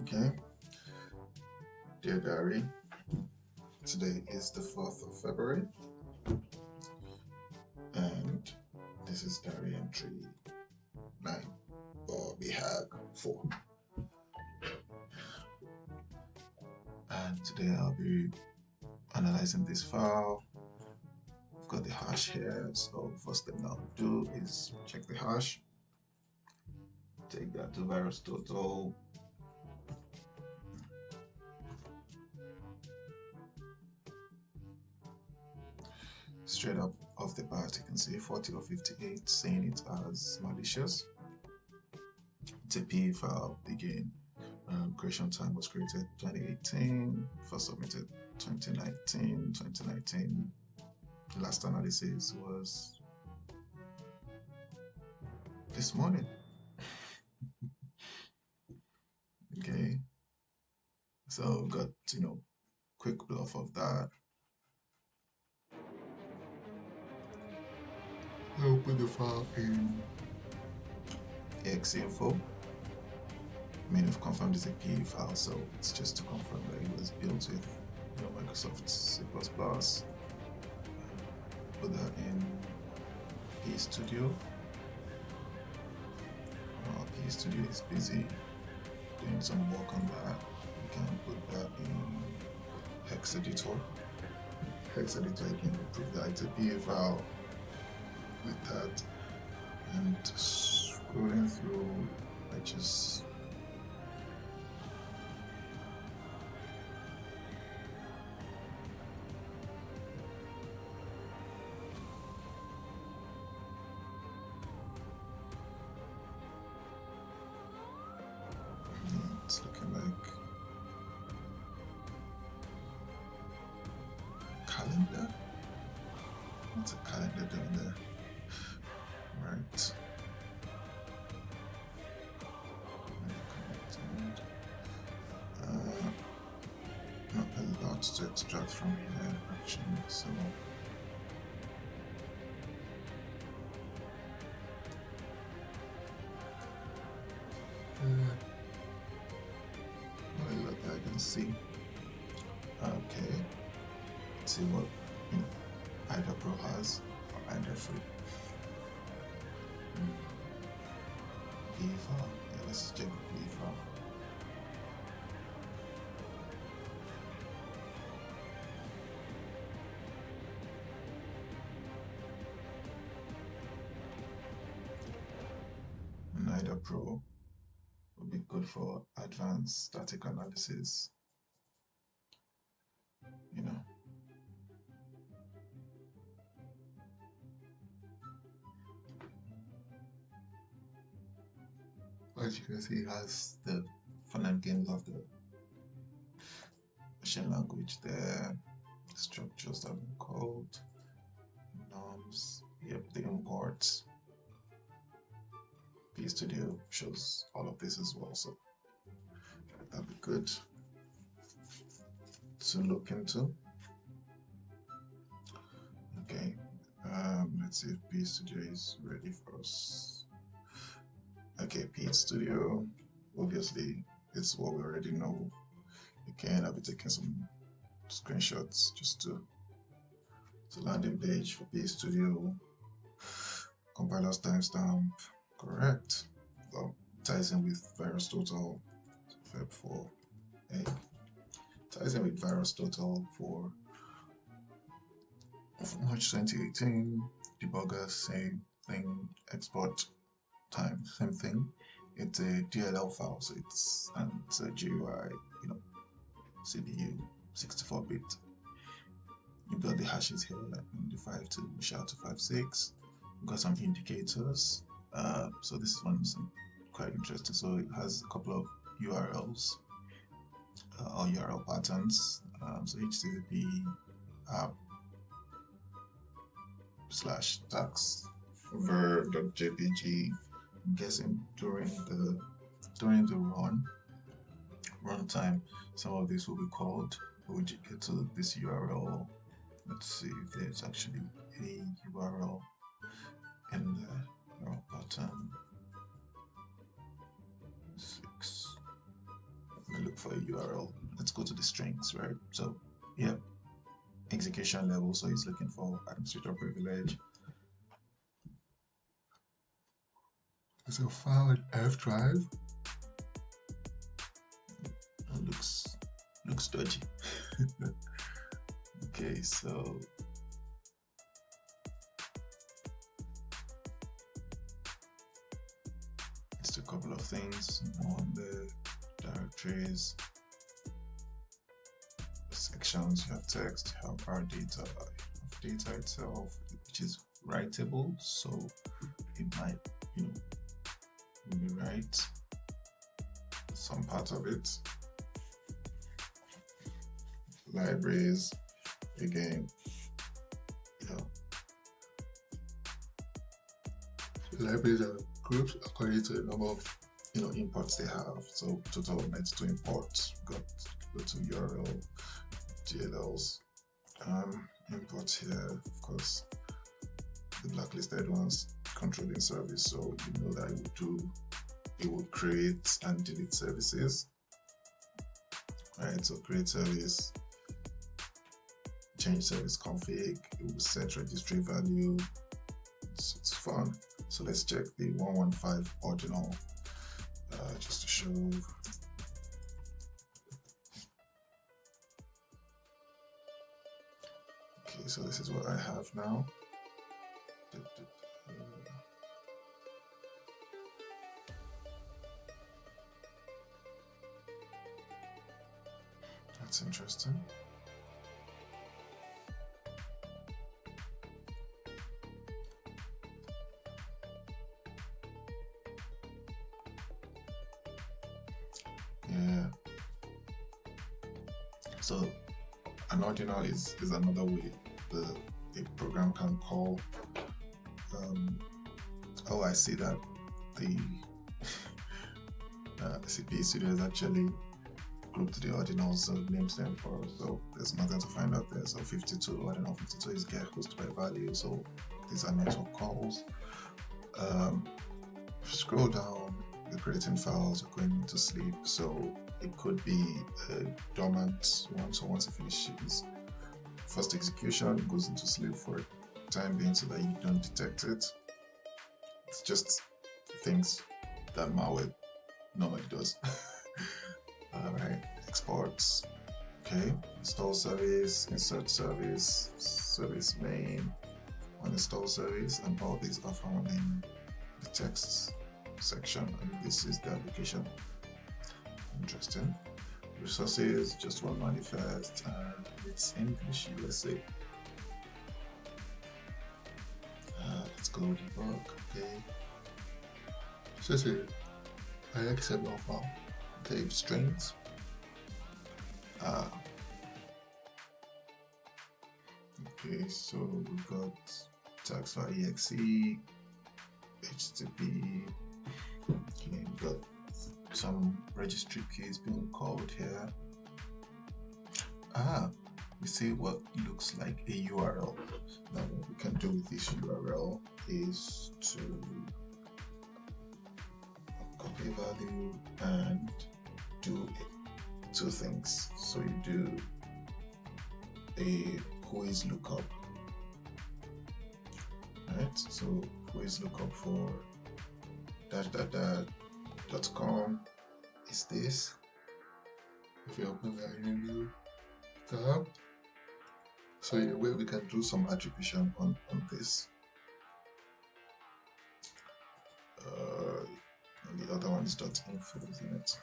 Okay, dear diary, today is the 4th of February, and this is diary entry 9 or BHAG 4. And today I'll be analyzing this file. I've got the hash here, so first thing I'll do is check the hash, take that to VirusTotal. Straight up off the bat, you can see 40 or 58 saying it as malicious. It's a PE file again. Creation time was created 2018, first submitted 2019. The last analysis was this morning. Okay, so we got quick bluff of that. I open the file in exeinfo. I mean, we've confirmed it's a PE file, so it's just to confirm that it was built with Microsoft C++. Put that in PE Studio. While PE Studio is busy doing some work on that, you can put that in Hex Editor. Hex Editor, you can prove that it's a PE file with that. And scrolling through, I just it's looking like calendar. What's a calendar down there? Right. Not a lot to extract from here actually, so not a lot that I can see. Okay, let's see what either Pro has or either free. file. Yeah, let's check the file. NIDA Pro will be good for advanced static analysis. As you can see, it has the fun and games of the machine language there, the structures that have been called, norms, yep, the imports. PStudio shows all of this as well, so that'd be good to look into. Okay, let's see if PStudio is ready for us. Okay, PStudio, obviously it's what we already know. Again, I'll be taking some screenshots just to landing page for PStudio. Compiler's timestamp, correct. Well, ties in with VirusTotal, Feb 4. Ties in with VirusTotal for March 2018. Debugger, same thing. Export time, same thing. It's a DLL file, so it's a GUI, CPU, 64-bit. You've got the hashes here, like the 5 to SHA-256. We've got some indicators. So this one is quite interesting. So it has a couple of URLs or URL patterns. So HTTP app /tax ver.jpg. I'm guessing during the runtime, some of this will be called. We'll get to this URL. Let's see if there's actually a URL in the URL pattern 6. look for a URL. Let's go to the strings, right? So yeah, execution level. So he's looking for administrator privilege. So file in F drive. Looks dodgy. Okay, so just a couple of things on the directories, sections. You have text, you have our data, you have data itself, which is writable, so it might, we write some part of it. Libraries, again, libraries are grouped according to the number of imports they have. So total of 92 imports. Got to URL, DLLs, imports here, of course. The blacklisted ones, controlling service. So you know that it would create and delete services. Right, so create service, change service config, it will set registry value. It's fun. So let's check the 115 ordinal just to show. Okay, so this is what I have now. That's interesting. Yeah. So an ordinal is another way a program can call. Oh, I see that the CP Studio is actually grouped the ordinals, so names them for us. So there's nothing to find out there. So 52, ordinal 52 is get host by value. So these are network calls. Scroll down, you're creating files, you're going into sleep. So it could be a dormant one. So once it finishes first execution, it goes into sleep for a time being so that you don't detect it. It's just things that malware normally does. Alright, exports. Okay, install service, insert service, service main, uninstall service, and all these are found in the text section, and this is the application. Interesting. Resources, just one manifest, and it's English USA. Let's go debug. Okay. So it's an XML file. Okay, strings. Okay, so we've got tags for exe, HTTP. Okay, we've got some registry keys being called here. We see what looks like a URL. Now what we can do with this URL is to copy value and do two things. So you do a quiz lookup, right? So quiz lookup for .com is this. If you open that in a new tab, so in a way we can do some attribution on this. And the other one is .info, isn't it?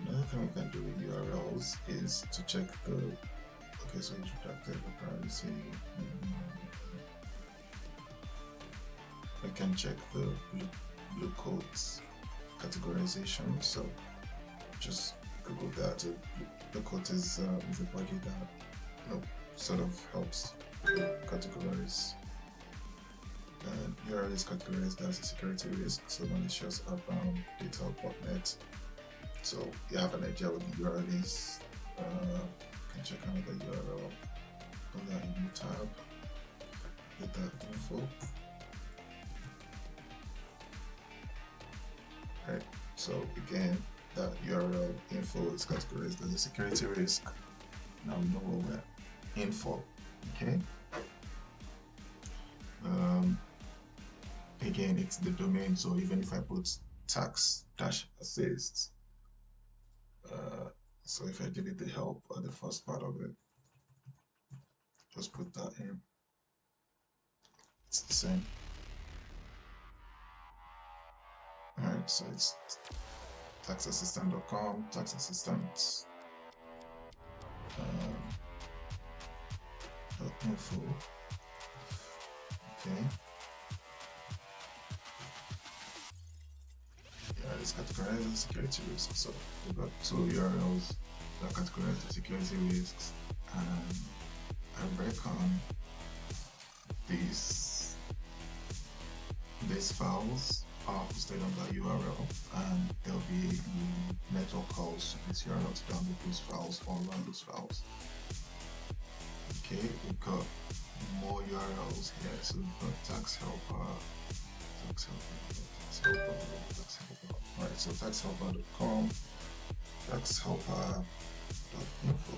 Another thing we can do with URLs is to check the, okay, so introductory privacy. We can check the blue codes categorization. So just Google that. Blue code is a body that sort of helps categorize. URL is categorized as a security risk, so malicious outbound data botnet. So you have an idea what the URL is. You can check another URL on that new tab. Data info. So again, that URL info is categorized as a security risk. Now we know what we're in for. Okay. Again, it's the domain. So even if I put tax-assist, so if I delete the help at the first part of it, just put that in. It's the same. Alright, so it's taxassistant.com, taxassistant .info. Okay. Yeah, it's categorized as security risks. So we've got two URLs that are categorized as security risks, and I reckon these files are hosted on that URL, and there'll be network calls to this URL to download those files or run those files. Okay, we've got more URLs here. So we've got tax helper. Alright, so taxhelper.com, taxhelper.info.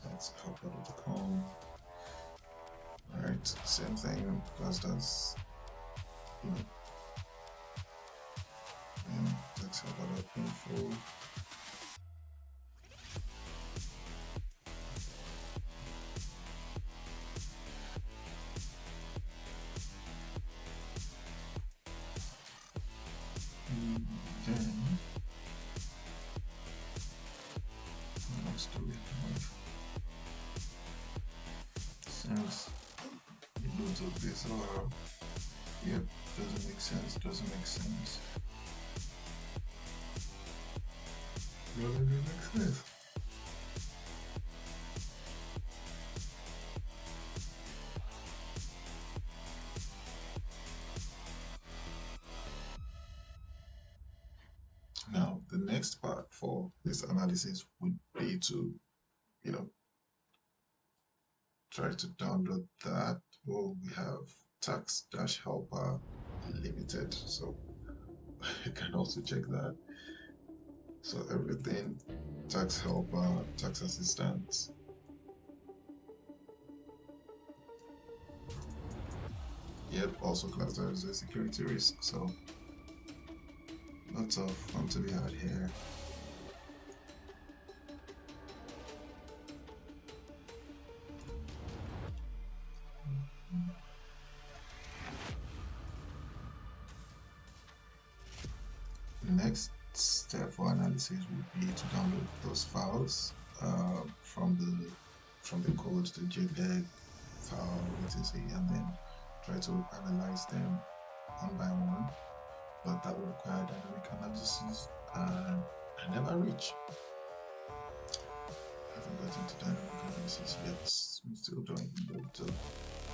Taxhelper.com. Alright, same thing, because that's, you know, taxhelper.info. Let's do it. Since it loads up this or yep, doesn't make sense. Really makes sense. Now, the next part for this analysis would be to, you know, try to download that. Oh, we have tax-helper limited, so you can also check that. So everything, tax helper, tax assistant. Yep, also classed as a security risk. So lots of fun to be had here. Next step for analysis would be to download those files from the code to JPEG file, etc., and then try to analyze them one by one. But that will require dynamic analysis, and I never reach. I haven't gotten to dynamic analysis yet. I'm still doing a bit of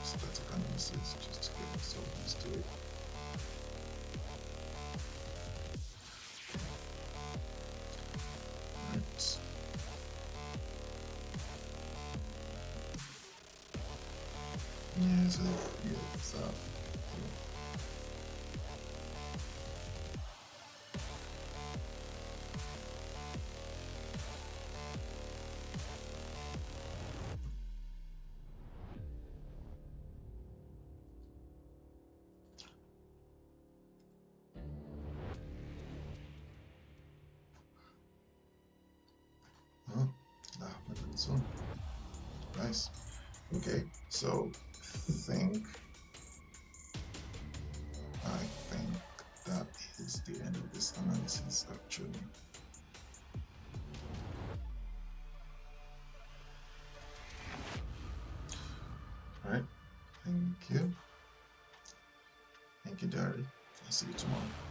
static analysis just to get myself used to it. Right. Yeah, so that happened on its own. Nice. Okay, so I think that is the end of this analysis actually. Alright, thank you. Thank you, Daddy. I'll see you tomorrow.